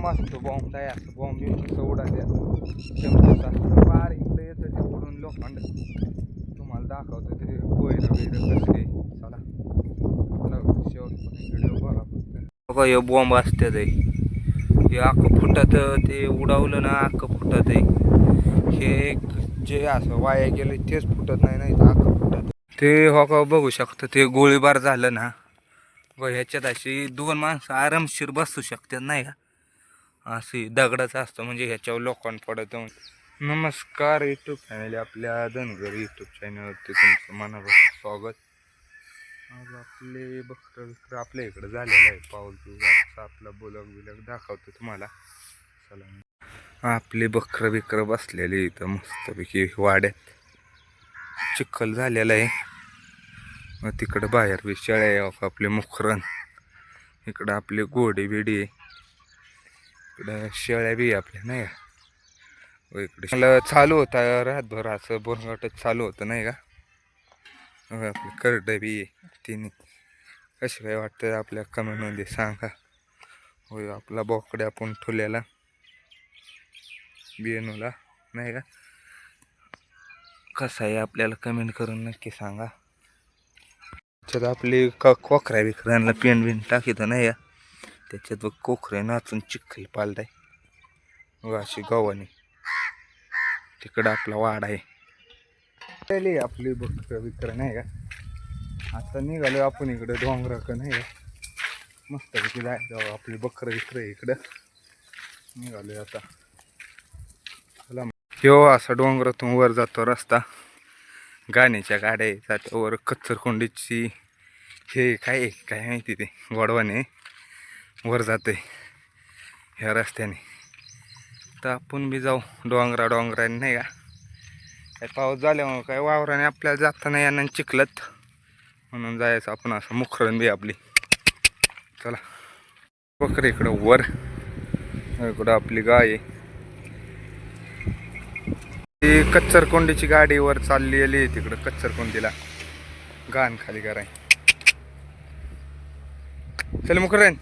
असतो बॉम्ब आहे असं बॉम्ब येऊन कसं उडाल्या चमकत असतं बार इकडे येतं ते उडून लोखंड तुम्हाला दाखवतं ते कोयलं वगैरे कसले. चला शेवटपर्यंत व्हिडिओ बघा फक्त. बघा हे बॉम्ब असते ते हे अख्खं फुटत ते उडावलं ना अख्खं फुटत आहे. हे जे असं वाया गेलं तेच फुटत नाही तर अख्खं फुटत ते. हो का बघू शकतं ते गोळीबार झालं ना व ह्याच्यात अशी 2 माणसं आरामशीर बसू शकतात नाही का. अशी दगडाचं असतं म्हणजे ह्याच्यावर लोखंड पडतं. नमस्कार यूट्यूब फॅमिली, आपल्या धनगर यूट्यूब चॅनलवरती तुमचं मनापासून स्वागत. आज आपले बकरं आपल्या इकडं झालेलं आहे पाऊस बिऊस आपला बिलग दाखवतो तुम्हाला. चला आपली बकरं बसलेली इथं मस्तपैकी वाड्यात चिखल झालेला आहे. मग तिकडं बाहेर बी शेळ्या आहे आपले मुखरण, इकडं आपले घोडे बिडी आहे, इकडं शेळ्या बी आपल्या नाही का. व इकडे मला चालू होता रातभर असं बोरगाटच चालू होतं नाही का. आपले करडं बी आहे तिन्ही. कसे काय वाटतं आपल्या कमेंटमध्ये सांगा. होय आपला बोकडे आपण ठेवलेला बियनूला नाही का. कसं आहे आपल्याला कमेंट करून नक्की सांगा. त्याच्यात आपली कोखऱ्या बिखऱ्यांना पेन बिन टाकीत नाही का. त्याच्यात कोखरे नाचून चिखल पालताय अशी गव्हाणी. तिकडं आपला वाडा आहे. आपली बकरं नाही का. आता निघालो आपण इकडं डोंगराक नाही का. मस्तपैकी जायचं आपली बकरं इकडं निघालोय आता. चला ह्यो असा डोंगरातून वर जातो रस्ता, गाण्याच्या गाड्या येतात वर. कच्चरकोंडीची हे काय माहिती ते गोडवाने वर जाते ह्या रस्त्याने. तर आपण बी जाऊ डोंगराने नाही का. काय पाऊस झाल्यामुळे काय वावराने आपल्याला जाता नाही येणार चिखलत म्हणून जायचं आपण असं मुखरण बी आपली. चला बकरी इकडं वर, इकडं आपली गाय आहे. ती कच्चरकोंडीची गाडी वर चाललेली आहे तिकडं कच्चरकोंडीला घाण खाली कराय. चल मुखरण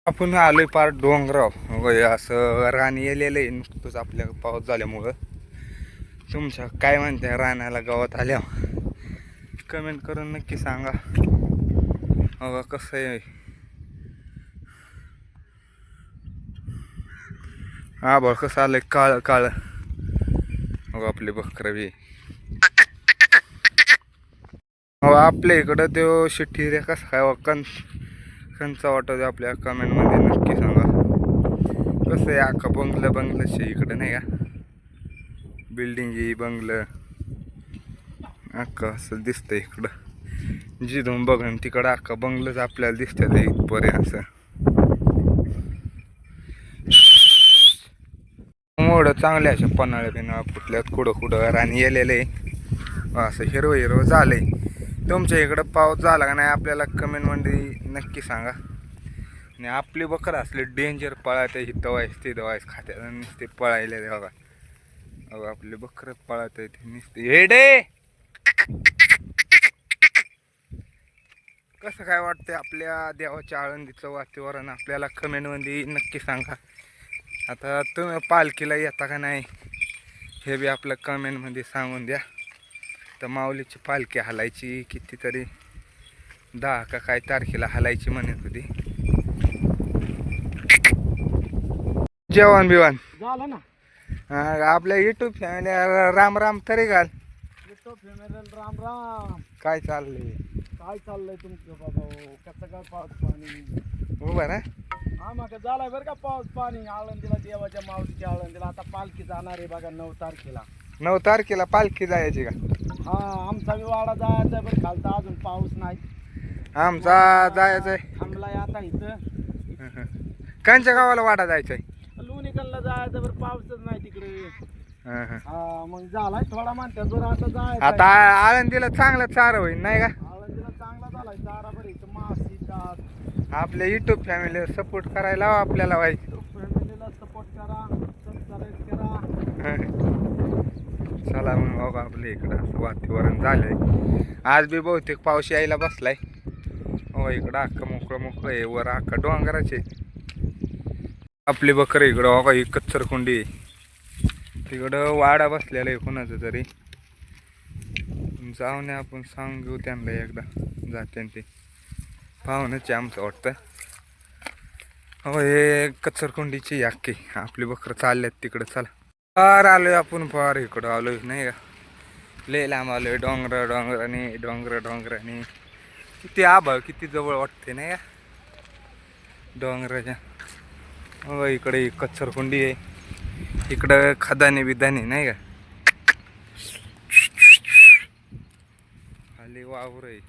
आपण आलोय पार डोंगराव. असं रान येलेलं आहे नुकतंच आपल्या पाऊस झाल्यामुळं. तुमच्या काय म्हणते रानाला गावात आल्यावर कमेंट करून नक्की सांगा. बघा कसं आहे आभाळ कसं आलंय काळ काळ. बघा आपली बकरं बी. आपल्या इकडं तो शिट्टी रे कसं काय कंचा वाटत आपल्या कमेंटमध्ये नक्की सांगा. कसं आहे अख्खा बंगलं इकडं नाही का. बिल्डिंग ही बंगलं अख्खं असं दिसतंय इकडं. जिथून बघून तिकडं अख्खा बंगलंच आपल्याला दिसतं इथपर्यंत. असं मोड चांगले असे पन्हाळे बिना फुटल्यात कुठं राणी येलेले असं हिरवं झालंय. तुमच्या इकडं पाऊस झाला का नाही आपल्याला कमेंटमध्ये नक्की सांगा. आणि आपली बकरं असले डेंजर पळायचं इथं व्हायचं तिथं व्हायचं खात्यात नुसते पळायले बघा. अगं आपले बकरं पळत आहे ते नुसते हेडे. कसं काय वाटतंय आपल्या देवाच्या आळंदीचं वातावरण आपल्याला कमेंटमध्ये नक्की सांगा. आता तुम्ही पालखीला येता का नाही हे बी आपल्या कमेंटमध्ये सांगून द्या. तर माऊलीची पालखी हलायची कितीतरी 10 का काय तारखेला हलायची म्हणत होती. जेवण बिवण झालं ना. आपल्या युट्यूब फॅमिली राम राम तरी घाल. YouTube family Ram Ram. काय चाललंय तुमचं बाबा. कसं काय पाऊस पाणी बरोबर आहे. हा मग झालाय बरं का पाऊस पाणी आळंदीला देवाच्या माऊलीच्या आळंदीला. आता पालखी जाणार आहे बघा 9 तारखेला. 9 तारखेला पालखी जायची का. हा आमचा बी वाडा जायचा बरं खालता अजून पाऊस नाही. आमचा जायचंय थांबलाय आता इथं. कांच्या गावाला वाडा जायचंय. लोणीकलला जायचं बरं पाऊसच नाही तिकडे. आता मग झालाय थोडा म्हणतात बरं आता जायचं. आळंदीला चांगलं चार होईल नाही का. आळंदीला चांगला झालाय चारा बरं इथं मासी जात. आपल्या युट्यूब फॅमिली सपोर्ट करायला आपल्याला व्हायचं. फॅमिलीला सपोर्ट करा, सबस्क्राईब करा. चला मग बघा आपल्या इकडं असं वातावरण झालंय. आज बी बहुतेक पाऊस यायला बसलाय. हो इकडं अख्खं मोकळं आहे वर अख्खा डोंगराचे आपली बकरी इकडं हो का ही कच्चरकुंडी तिकडं वाडा बसलेला आहे कोणाचं तरी. जाऊन आपण सांगू त्यांना एकदा जाते ते पाहुणच आमचं वाटतं. हो हे कच्चरकुंडीची अख्खी आपली बकरं चालल्यात तिकडं. चला फार आलोय आपण, फार इकडं आलोय नाही का. लय लांब आलोय, डोंगराने किती आभाळ किती जवळ वाटते नाही का डोंगराच्या. हो इकडे ही कच्चरकुंडी आहे, इकडं खदाने बिदाने नाही का, खाली वावर आहे.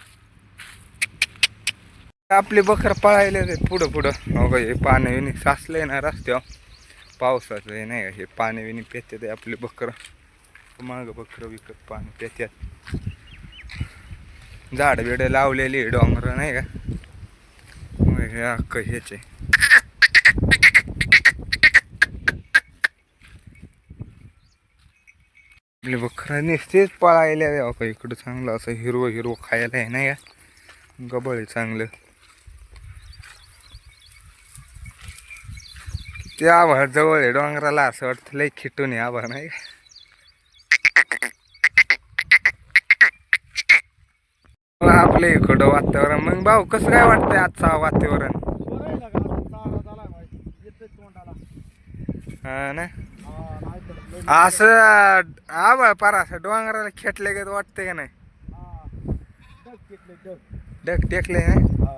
आपली बकर पळायला पुढं पुढं. हो का हे पाणी विणी साचलंय ना रस्त्यावर पावसाचं आहे नाही का. हे पाणी विणी पेत्यात आहे आपली बकर, माग बकर विकत पाणी पेत्यात. झाड बिड लावलेली डोंगर नाही का. हे अख्खं हेच आहे. आपली बकरा नुसतेच पळायला द्यावं का इकडं. चांगलं असं हिरवं हिरवं खायला आहे नाही का, गबळ आहे चांगलं. ते आभाळ जवळ आहे डोंगराला, असं वाटतं लय खिटून आहे आभाळ नाही का. आपलं इकडं वातावरण मग भाऊ कसं काय वाटतंय आजचं वातावरण. बरं आहे ना का, आता चारा झालाय माहिती, येतोय तोंडाला. हा ना, हा, नाही तर लय असं आभाळ पार असं डोंगराला खेटले का वाटतंय का नाही. हा, डग पिकले, डग. डग टेकले ना. हा.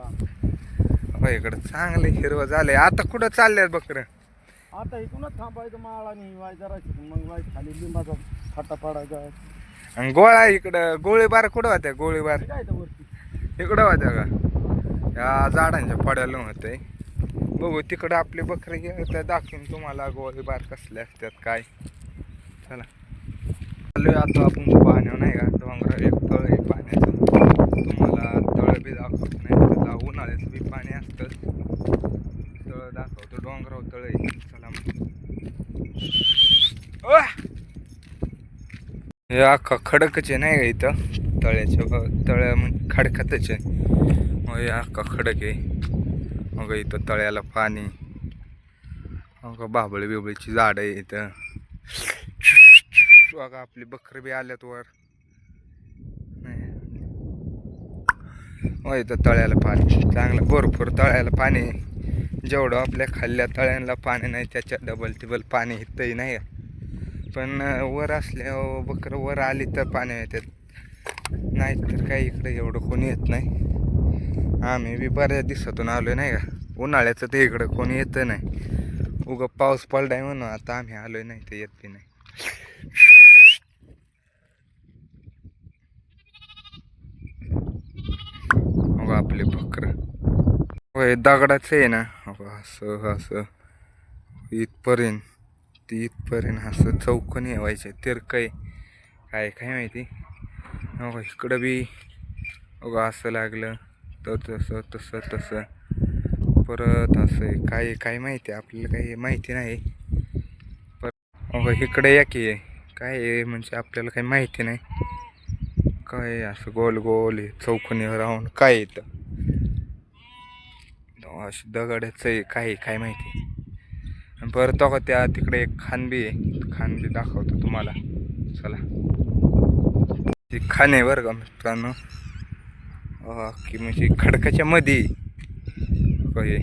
इकडं चांगलं हिरवं झालंय. आता कुठं चाललंय बकरं. आता इथूनच थांबायचं माळाने वाय जरायचं, मग वाय खाली लिंबाचा फाटा पाडायचा. आणि गोळा इकडं गोळीबार कुठं होत्या, गोळीबार काय तर वरती इकडं होत्या का, या झाडांच्या पड्याला होतंय. बघू तिकडं आपली बकरी त्या दाखवून तुम्हाला गोळीबार कसले असतात काय. चला चालूय आता आपण पाण्यावर नाही का. डोंगरावर एक तळ आहे पाण्याचं, तुम्हाला तळ बी दाखवत नाही. त्याला उन्हाळ्याचं बी पाणी असतं, तळ दाखवतो. डोंगरावर तळ आहे. चला हे अख्खा खडकच आहे नाही का इथं. तळ्याच्या तळ्या म्हणजे खडकातच आहे. मग हे अख्खा खडक आहे. मग इथं तळ्याला पाणी. मग बाबळी बिबळीची झाडं आहे इथं. बघा आपली बकरी बी आल्यात वर. हो इथं तळ्याला पाणी चांगलं भरपूर. तळ्याला पाणी जेवढं आपल्या खाल्ल्या तळ्यांना पाणी नाही त्याच्या डबल टिबल पाणी इथंही नाही का. पण वर असल्या बकरं वर आली तर पाणी येतात, नाही तर काही इकडे एवढं कोणी येत नाही. आम्ही बी बऱ्याच दिवसातून आलो नाही का. उन्हाळ्याचं ते इकडं कोणी येतं नाही. उगं पाऊस पडलाय म्हणून आता आम्ही आलोय, नाही तर येत बी नाही. हो आपले बकरं होय दगडाचं आहे ना. हो असं असं इथपर्यंत ती इथपर्यंत असं चौकोनी व्हायचे तिरकय काय काय माहिती. हो इकडं बी बघा असं लागलं तर तसं तसं तसं परत असं काय काय माहिती आपल्याला काही माहिती नाही. परत इकडे या की काय आहे म्हणजे आपल्याला काही माहिती नाही. काय असं गोल गोल चौकोनी राहून काय येतं असं दगडाचं आहे काय काय माहिती. परत का त्या तिकडे एक खानबी आहे, खानबी दाखवतो तुम्हाला. चला ती खान आहे बरं का मित्रांनो, की म्हणजे खडकाच्या मध्ये हे.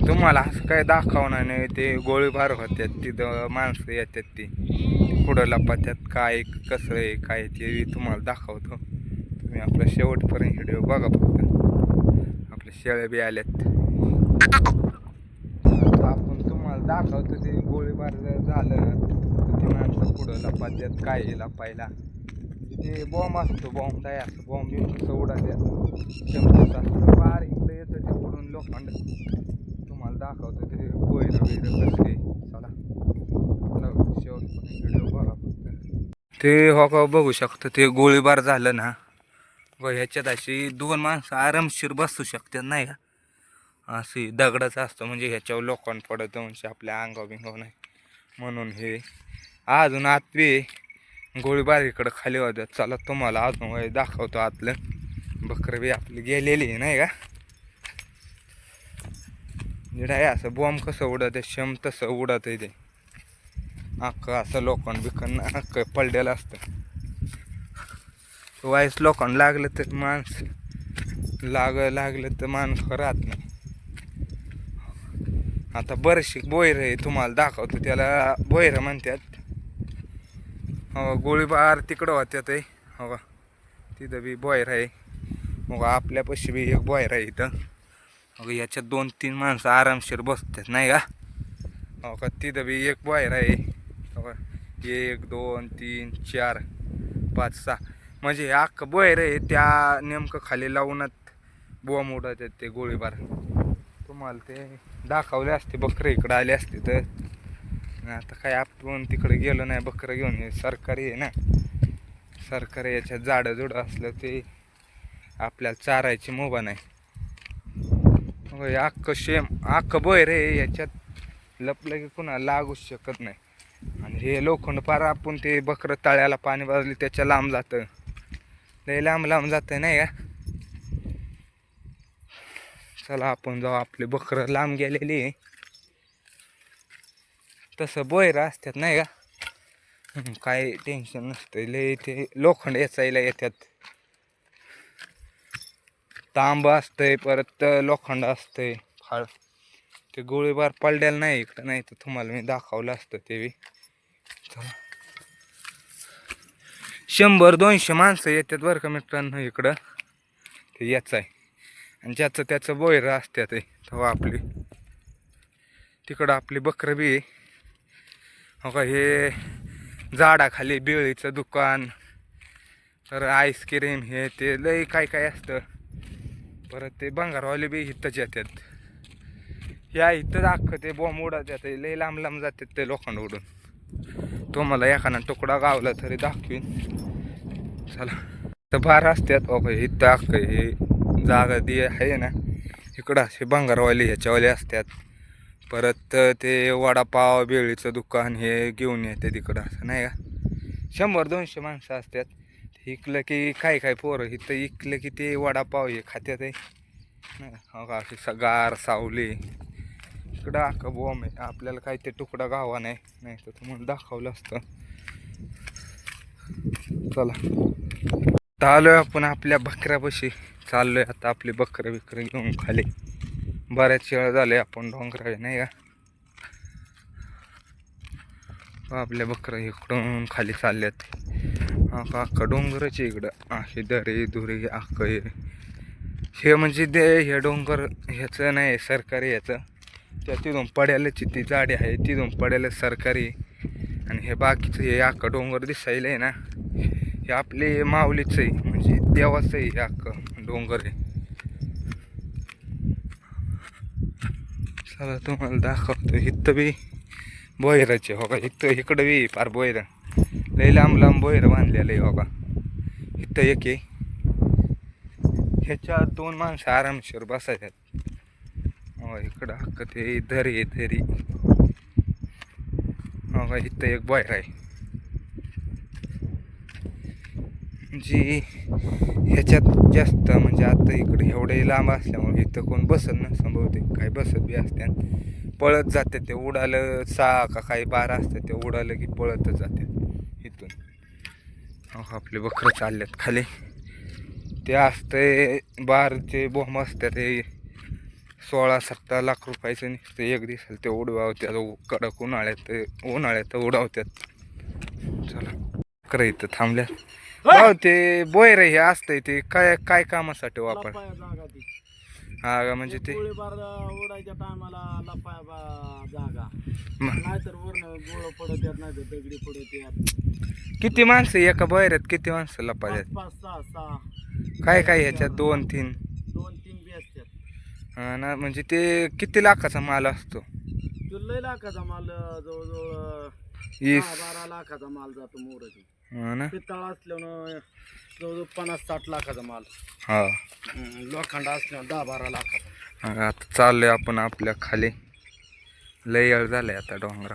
तुम्हाला असं काय दाखवणार नाही. ते गोळीबार होत्यात तिथं, माणसं येतात ती पुढं लपात्यात काय कसं आहे काय ते तुम्हाला दाखवतो. तुम्ही आपल्या शेवटपर्यंत व्हिडिओ बघा फक्त. आपल्या शेळ्या बी आल्यात, आपण तुम्हाला दाखवतो. ते गोळीबार झालं तर ते माणसं पुढं लपात्यात काय लपायला. ते बॉम्ब असतो, बॉम्ब तयार असतो, बॉम्ब येऊन कसं उडाल्यात शंभर असतं फार इकडे येतं ते उडून लोखंड. तुम्हाला दाखवतो ते कोयना वगैरे कसले. चला शेवटपर्यंत व्हिडिओ बघा फक्त. ते हो का बघू शकतो ते गोळीबार झालं ना. व ह्याच्यात अशी दोन माणसं आरामशीर बसू शकतात नाही का. अशी दगडाचं असतं म्हणजे ह्याच्यावर लोखंड पडतं म्हणजे आपल्या अंगावर बिंगाव नाही म्हणून. हे अजून आत बी गोळीबार इकडं खाली होत्या. चला तुम्हाला अजून दाखवतो आतलं. बकरं बी आपली गेलेली आहे नाही का. इकडं आहे असं बॉम्ब कसं उडत आहे शम तसं उडत आहे ते अख्खं असं लोखंड बिखंड अख्खं पडलेलं असतं. वाईस लोखंड लागलं तर लागलं तर माणूस राहत नाही. आता बरेचसे बोयर आहे तुम्हाला दाखवतो त्याला बोयर म्हणतात. हो गोळीबार तिकडं होत्यात आहे हो का तिथं बी बोयर आहे. मग आपल्यापाशी बी एक बोयर आहे इथं. मग याच्यात 2-3 माणसं आरामशीर बसतात नाही का. हो का तिथं बी एक बोयर आहे हो का 1 2 3 4 5 6 म्हणजे अख्खं बोयर आहे त्या नेमकं खाली लावूनच बॉम्ब उडत आहेत ते गोळीबार. तुम्हाला ते दाखवले असते बकरे इकडं आले असते तर आता काय आपण तिकडे गेलो नाही बकरं घेऊन हे सरकारी आहे ना. सरकारी याच्यात झाडं जुडं असलं ते आपल्याला चारायची मुभा नाही. अख्खं बोय रे याच्यात लपलं की कुणा लागूच शकत नाही. आणि हे लोखंड पार आपण ते बकरं तळ्याला पाणी बाजली त्याच्या लांब जातं लय लांब जातं नाही का. चला आपण जाऊ आपले बकरं लांब गेलेली तसं बोयर असतात नाही का. काय टेन्शन नसतं लय ते लोखंड याचायला येतात. तांब असतंय परत लोखंड असतंय फाळ ते गोळीबार पडलेला नाही इकडं नाही तर तुम्हाला मी दाखवलं असतं ते बी. 100-200 माणसं येतात बरं का मित्रांनो इकडं ते याचं आहे. आणि ज्याचं त्याचं बोयर असतात तेव्हा आपली तिकडं आपली बकरं बी हो का. हे झाडाखाली बिळीचं दुकान तर आईस्क्रीम हे ते लय काय काय असतं. परत ते बंगारवाले बी इथंच येतात. या इथं अख्खं ते बॉम्ब उडत येतात लय लांब जातात ते लोखंड उडून. तुम्हाला एखादा तुकडा गावला तरी दाखवीन चला. तर बार असतात हो का इथं अख्खं हे जागा दी आहे ना इकडं असे बंगारवाले ह्याच्यावाले असतात. परत ते वडापाव बेळीचं दुकान हे घेऊन येते तिकडं असं नाही का. 100-200 माणसं असतात. इकलं की काय पोरं इथं इकलं की ते वडापाव हे खात्यात आहे हो का. अशी सगार सावली इकडं अख्खं बॉम्ब आहे. आपल्याला काय ते तुकडा गावा नाही तर तुम्हाला दाखवलं असतं. चला आलोय आपण आपल्या बकऱ्यापाशी चाललोय आता आपले बकरं घेऊन खाली. बऱ्याच वेळा झाले आपण डोंगराळे नाही का. आपल्या बकरं इकडून खाली चालल्यात अख्खा डोंगरच इकडं अशी दरी दुरी अख्खं हे म्हणजे हे डोंगर ह्याचं नाही सरकारी ह्याचं त्या तिथून पड्यालाची ती झाडी आहे तिथून पड्याला सरकारी. आणि हे बाकीचं हे अख्खं डोंगर दिसायला आहे ना हे आपले माऊलीच आहे म्हणजे देवाचं आहे हे अख्खं डोंगर आहे. चला तुम्हाला दाखवतो इथं बी बोयराचे हो का. इकडं बी फार बोयर लय लांब बोयर बांधलेलं आहे हो का. इथं एक आहे ह्याच्यात 2 माणसं आरामशीर बसायच्यात हो. इकडं हक्क ते दरी हो का. इथं एक बोयर आहे जी ह्याच्यात जास्त म्हणजे आता इकडे एवढे लांब असल्यामुळे इथं कोण बसत नसतं बहुतेक. काही बसत बी असते पळत जाते ते उडालं 6 का काही 12 असतं ते उडालं की पळतच जाते इथून हो. आपले बकरं चालल्यात खाली ते असते बारचे बॉम्ब असतात ते 16-17 लाख रुपयाचं नुसतं एक दिवसाला ते उडवावत्यात कडक उन्हाळ्यात उडवतात. चला बकरं इथं थांबल्या हो. ते बोयर हे असतंय ते काय कामासाठी वापर जागा ती हा म्हणजे ते गोळीबार उडायच्या टायमाला जागा नाहीतर वरण गोळ पडत येत नाही तर दगडी पडत येत. किती माणसं एका बोयऱ्यात किती माणसं लपायच्यात 5-6 काय ह्याच्यात 2-3 2-3 बी असतात ना. म्हणजे ते किती लाखाचा माल असतो. तो लय लाखाचा माल जवळजवळ 10-12 लाखाचा माल जातो मोराची. ना पितळ असल्यानं जवळजवळ 50-60 लाखाचा माल. हा लोखंड असल्यानं 10-12 लाखाचा. आता चाललोय आपण आपल्या खाली लय येळ झालाय आता डोंगरा.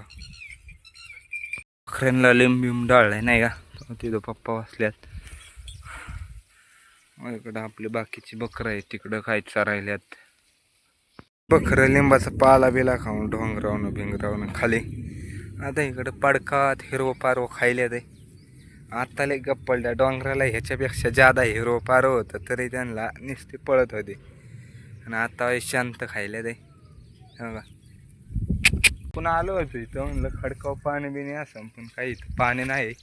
बकऱ्यांना लिंबिंब डाळलाय नाही का तिथं पप्पा बसल्यात. इकडं आपले बाकीची बकरं आहेत तिकडं काय चरायल्यात. बकरं लिंबाचा पाला बिला खाऊन डोंगरावनं भिंगरावनं खाली. आता इकडं पडकात हिरवं पारवं खायला ते आता लय गप्पलड्या डोंगराला ह्याच्यापेक्षा जादा हिरवं पारवं होतं तरी त्यांना नुसती पळत होते. आणि आता शांत खायला ते बघा. पुन्हा आलो होतो इथं म्हणलं खडकाव पाणी बिणी असं पण काही इथं पाणी नाही.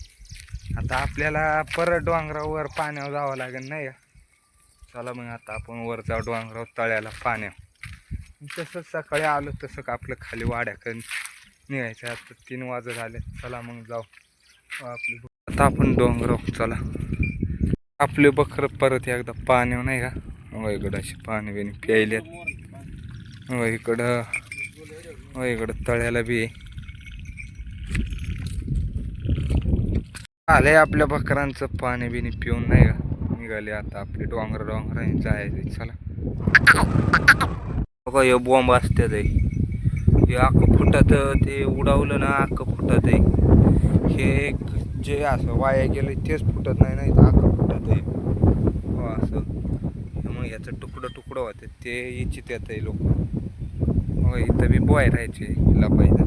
आता आपल्याला परत डोंगरावर पाण्यावर जावं लागेल नाही का. चला मग आता आपण वर जाऊ डोंगरावर तळ्याला पाण्यावर. तसंच सकाळी आलो तसं का आपलं खाली वाड्याकडे निघायचं. आता 3 वाजत आले. चला मग जाऊ आपली. आता आपण डोंगरावर चला. आपले बकरं परत एकदा पाण्यावर नाही का. इकडं अशी पाणी बिणी प्यायल्यात. इकडं तळ्याला बी आले. आपल्या बकरांचं पाणी बिणी पिऊन नाही का निघाले. आता आपले डोंगर जायचे. चला बघा हे बॉम्ब असते ते हे अख्खं फुटत. ते उडावलं ना अख्खं फुटत आहे. हे जे असं वाया गेलं तेच फुटत नाही तर अख्खं फुटत आहे. हो असं मग ह्याचं तुकडं होते ते इच्छित येत आहे लोक. मग इथं बी बॉय राहायचे लपायचं.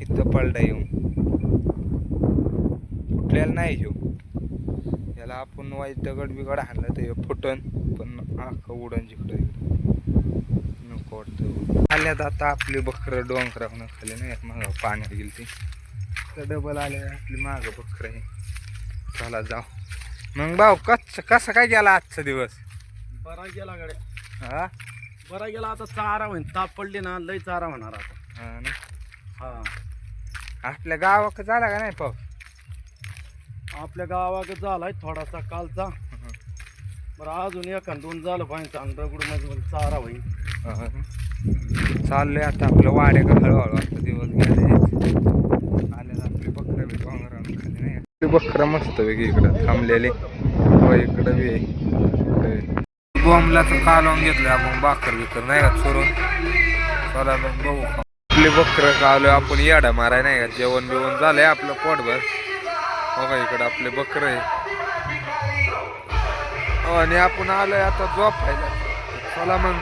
इथं पलटा येऊन फुटलेला नाही घेऊ. याला आपण वाईट दगड बिगड हाणलं तर फुटन पण अख्खं उडन जिकडं नको वाटतं. आल्यात आता आपली बकरं डोंगरावनं खाली नाही मग पाण्यात गेली ती तर डबल आले. आपली मागं बकरं आहे. चला जाऊ मग. भाऊ कसं काय गेला आजचा दिवस. बरा गेला गाड्या. हा बरा गेला. आता चारा होईन. ताप पडली ना लय चारा होणार आता. हा ना. हा आपल्या गावाकडे झाला का नाही पाऊस. आपल्या गावाकडे झालाय थोडासा कालचा. बरं अजून 1-2 झालं पाहिजे. दगड मध्ये चारा होईल. चाललंय आता आपलं वाड्याकडे हळूहळू. आता दिवस गेले आले. आपली बकरं बी डोंगरावरून खाली नाही. आपली बकरं मस्त वेगळी इकडं थांबलेली. इकडं बी बॉम्बलाचं कालवून घेतलं आपण बाकर बिकर नाही का चोरून. चला मग बघू. आपली बकरं कावलं आपण येडा माराय नाही का. जेवण बिवण झालंय आपलं पोटभर. बघा इकडं आपले बकरं आहे. आणि आपण आलोय आता झोपायला. चला मग.